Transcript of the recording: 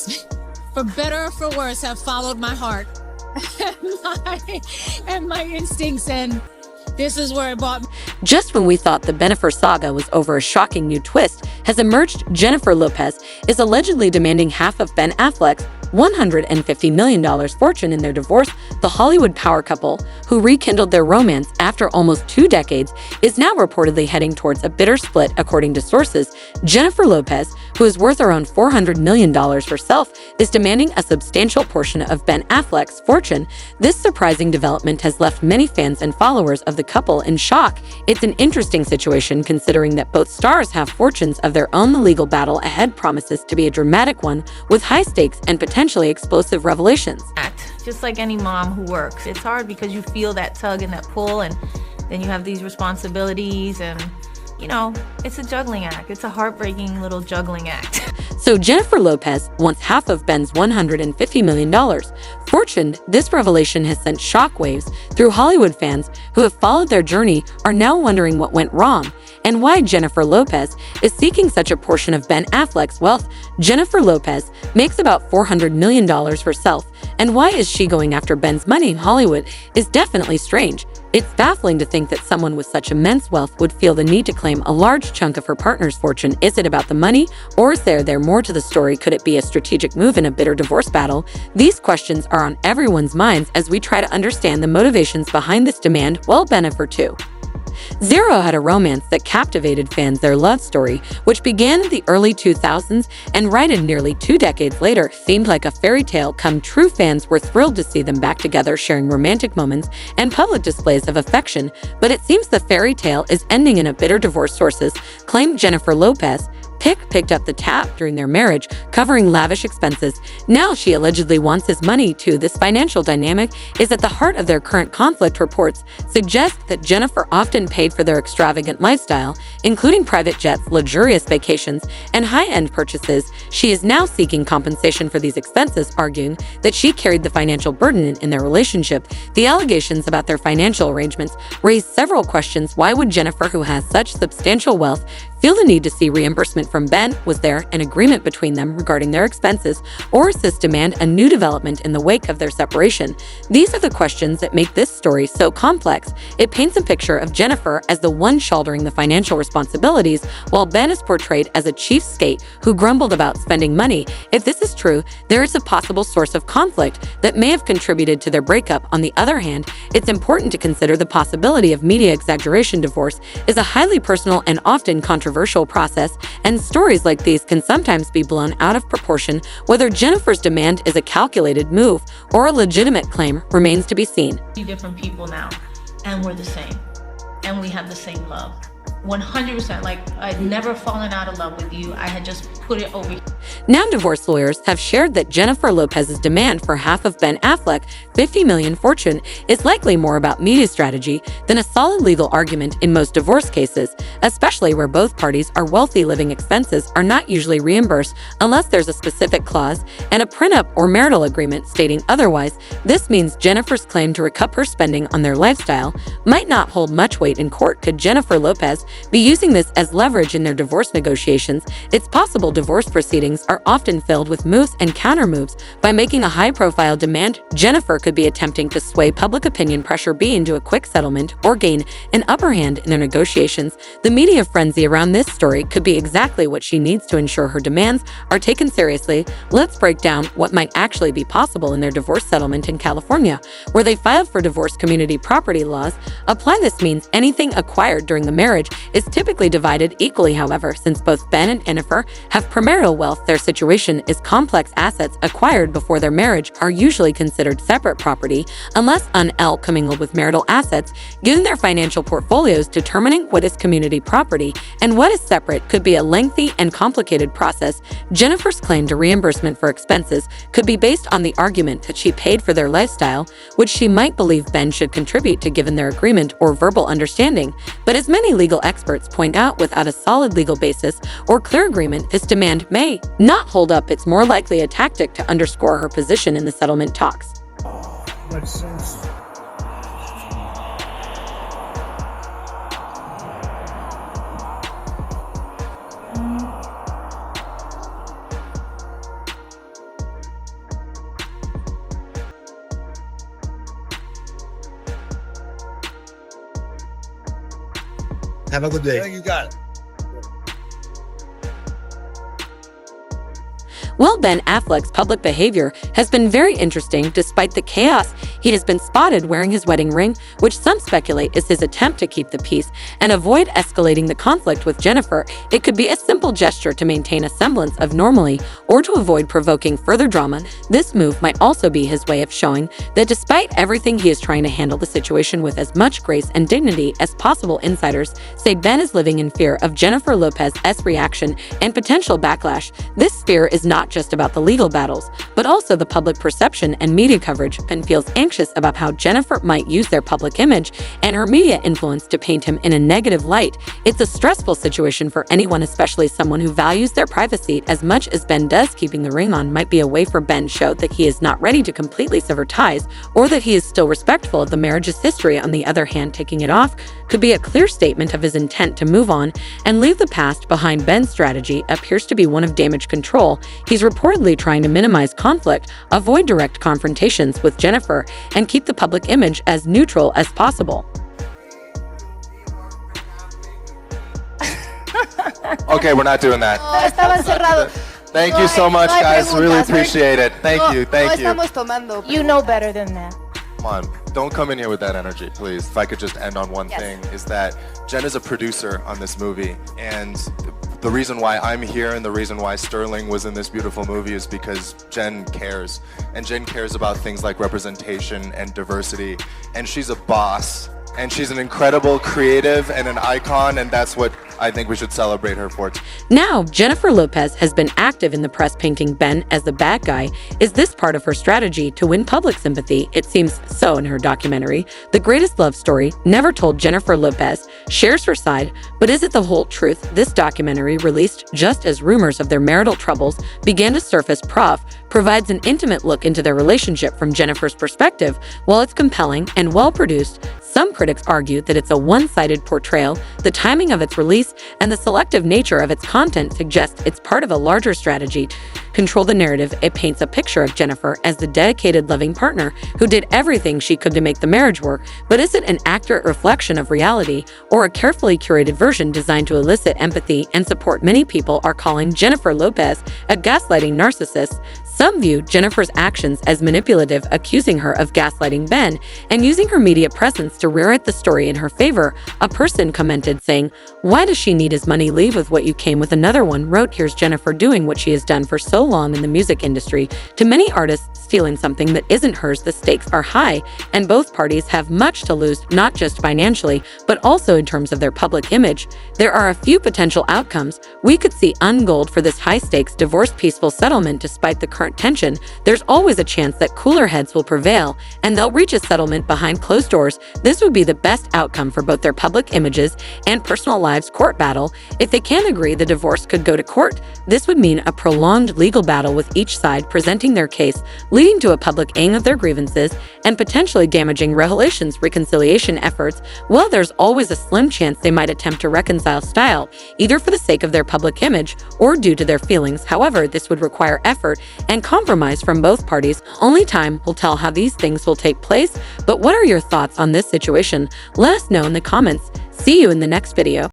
facts, for better or for worse, have followed my heart and my instincts, and this is where it brought me. Just when we thought the Jennifer saga was over, a shocking new twist has emerged. Jennifer Lopez is allegedly demanding half of Ben Affleck's $150 million fortune in their divorce. The Hollywood power couple, who rekindled their romance after almost 2 decades, is now reportedly heading towards a bitter split. According to sources, Jennifer Lopez, who is worth around $400 million herself, is demanding a substantial portion of Ben Affleck's fortune. This surprising development has left many fans and followers of the couple in shock. It's an interesting situation considering that both stars have fortunes of their own. The legal battle ahead promises to be a dramatic one, with high stakes and potentially explosive revelations. Just like any mom who works, it's hard because you feel that tug and that pull, and then you have these responsibilities, and it's a juggling act. It's a heartbreaking little juggling act. So Jennifer Lopez wants half of Ben's $150 million fortune. This revelation has sent shockwaves through Hollywood. Fans who have followed their journey are now wondering what went wrong and why Jennifer Lopez is seeking such a portion of Ben Affleck's wealth. Jennifer Lopez makes about $400 million herself, and why is she going after Ben's money? Hollywood is definitely strange. It's baffling to think that someone with such immense wealth would feel the need to claim a large chunk of her partner's fortune. Is it about the money, or is there more to the story? Could it be a strategic move in a bitter divorce battle? These questions are on everyone's minds as we try to understand the motivations behind this demand. Well, Jennifer too. Zero had a romance that captivated fans. Their love story, which began in the early 2000s and righted nearly 2 decades later, seemed like a fairy tale come true. Fans were thrilled to see them back together, sharing romantic moments and public displays of affection. But it seems the fairy tale is ending in a bitter divorce. Sources claimed Jennifer Lopez picked up the tab during their marriage, covering lavish expenses. Now she allegedly wants his money too. This financial dynamic is at the heart of their current conflict. Reports suggest that Jennifer often paid for their extravagant lifestyle, including private jets, luxurious vacations, and high-end purchases. She is now seeking compensation for these expenses, arguing that she carried the financial burden in their relationship. The allegations about their financial arrangements raise several questions. Why would Jennifer, who has such substantial wealth, feel the need to see reimbursement from Ben? Was there an agreement between them regarding their expenses, or is this demand a new development in the wake of their separation? These are the questions that make this story so complex. It paints a picture of Jennifer as the one shouldering the financial responsibilities, while Ben is portrayed as a cheapskate who grumbled about spending money. If this is true, there is a possible source of conflict that may have contributed to their breakup. On the other hand, it's important to consider the possibility of media exaggeration. Divorce is a highly personal and often controversial process, and stories like these can sometimes be blown out of proportion. Whether Jennifer's demand is a calculated move or a legitimate claim remains to be seen. Different people now, and we're the same, and we have the same love. 100%. Like, I'd never fallen out of love with you. I had just put it over. Now, divorce lawyers have shared that Jennifer Lopez's demand for half of Ben Affleck's $50 million fortune is likely more about media strategy than a solid legal argument. In most divorce cases, especially where both parties are wealthy, living expenses are not usually reimbursed unless there's a specific clause and a prenup or marital agreement stating otherwise. This means Jennifer's claim to recoup her spending on their lifestyle might not hold much weight in court. Could Jennifer Lopez be using this as leverage in their divorce negotiations? It's possible. Divorce proceedings are often filled with moves and counter-moves. By making a high-profile demand, Jennifer could be attempting to sway public opinion, pressure B into a quick settlement, or gain an upper hand in their negotiations. The media frenzy around this story could be exactly what she needs to ensure her demands are taken seriously. Let's break down what might actually be possible in their divorce settlement. In California, where they filed for divorce, community property laws apply. This means anything acquired during the marriage is typically divided equally. However, since both Ben and Jennifer have premarital wealth, their situation is complex. Assets acquired before their marriage are usually considered separate property unless commingled with marital assets. Given their financial portfolios, determining what is community property and what is separate could be a lengthy and complicated process. Jennifer's claim to reimbursement for expenses could be based on the argument that she paid for their lifestyle, which she might believe Ben should contribute to given their agreement or verbal understanding. But as many legal experts point out, without a solid legal basis or clear agreement, this demand may not hold up. It's more likely a tactic to underscore her position in the settlement talks. Makes sense. Have a good day. Yeah, you got it. Well, Ben Affleck's public behavior has been very interesting despite the chaos. He has been spotted wearing his wedding ring, which some speculate is his attempt to keep the peace and avoid escalating the conflict with Jennifer. It could be a simple gesture to maintain a semblance of normalcy or to avoid provoking further drama. This move might also be his way of showing that despite everything, he is trying to handle the situation with as much grace and dignity as possible. Insiders say Ben is living in fear of Jennifer Lopez's reaction and potential backlash. This fear is not just about the legal battles, but also the public perception and media coverage. Ben feels anxious about how Jennifer might use their public image and her media influence to paint him in a negative light. It's a stressful situation for anyone, especially someone who values their privacy as much as Ben does. Keeping the ring on might be a way for Ben to show that he is not ready to completely sever ties or that he is still respectful of the marriage's history. On the other hand, taking it off could be a clear statement of his intent to move on and leave the past behind. Ben's strategy appears to be one of damage control. He's reportedly trying to minimize conflict, avoid direct confrontations with Jennifer, and keep the public image as neutral as possible. Okay, we're not doing that. No, estaba encerrado. Thank No you so hay- much, no hay guys. Really preguntas. appreciate it. Thank No, you, no thank you. estamos tomando. You know better than that. Come on, don't come in here with that energy, please. If I could just end on one Yes. thing, is that Jen is a producer on this movie, and the reason why I'm here and the reason why Sterling was in this beautiful movie is because Jen cares. And Jen cares about things like representation and diversity, and she's a boss. And she's an incredible creative and an icon, and that's what I think we should celebrate her for. Now, Jennifer Lopez has been active in the press painting Ben as the bad guy. Is this part of her strategy to win public sympathy? It seems so. In her documentary, The Greatest Love Story, Never Told, Jennifer Lopez shares her side, but is it the whole truth? This documentary, released just as rumors of their marital troubles began to surface, provides an intimate look into their relationship from Jennifer's perspective. While it's compelling and well-produced, some critics argue that it's a one-sided portrayal. The timing of its release and the selective nature of its content suggests it's part of a larger strategy to control the narrative. It paints a picture of Jennifer as the dedicated, loving partner who did everything she could to make the marriage work. But is it an accurate reflection of reality or a carefully curated version designed to elicit empathy and support? Many people are calling Jennifer Lopez a gaslighting narcissist. Some view Jennifer's actions as manipulative, accusing her of gaslighting Ben and using her media presence to rewrite the story in her favor. A person commented saying, "Why does she need his money? Leave with what you came with." Another one wrote, "Here's Jennifer doing what she has done for so long in the music industry. To many artists, stealing something that isn't hers. The stakes are high, and both parties have much to lose, not just financially, but also in terms of their public image. There are a few potential outcomes. We could see ungold for this high-stakes divorce peaceful settlement. Despite the current tension, there's always a chance that cooler heads will prevail, and they'll reach a settlement behind closed doors. This would be the best outcome for both their public images and personal lives." Court battle. If they can't agree, the divorce could go to court. This would mean a prolonged legal battle with each side presenting their case, leading to a public airing of their grievances and potentially damaging reconciliation efforts. Well, there's always a slim chance they might attempt to reconcile style, either for the sake of their public image or due to their feelings. However, this would require effort and compromise from both parties. Only time will tell how these things will take place. But what are your thoughts on this situation? Let us know in the comments. See you in the next video.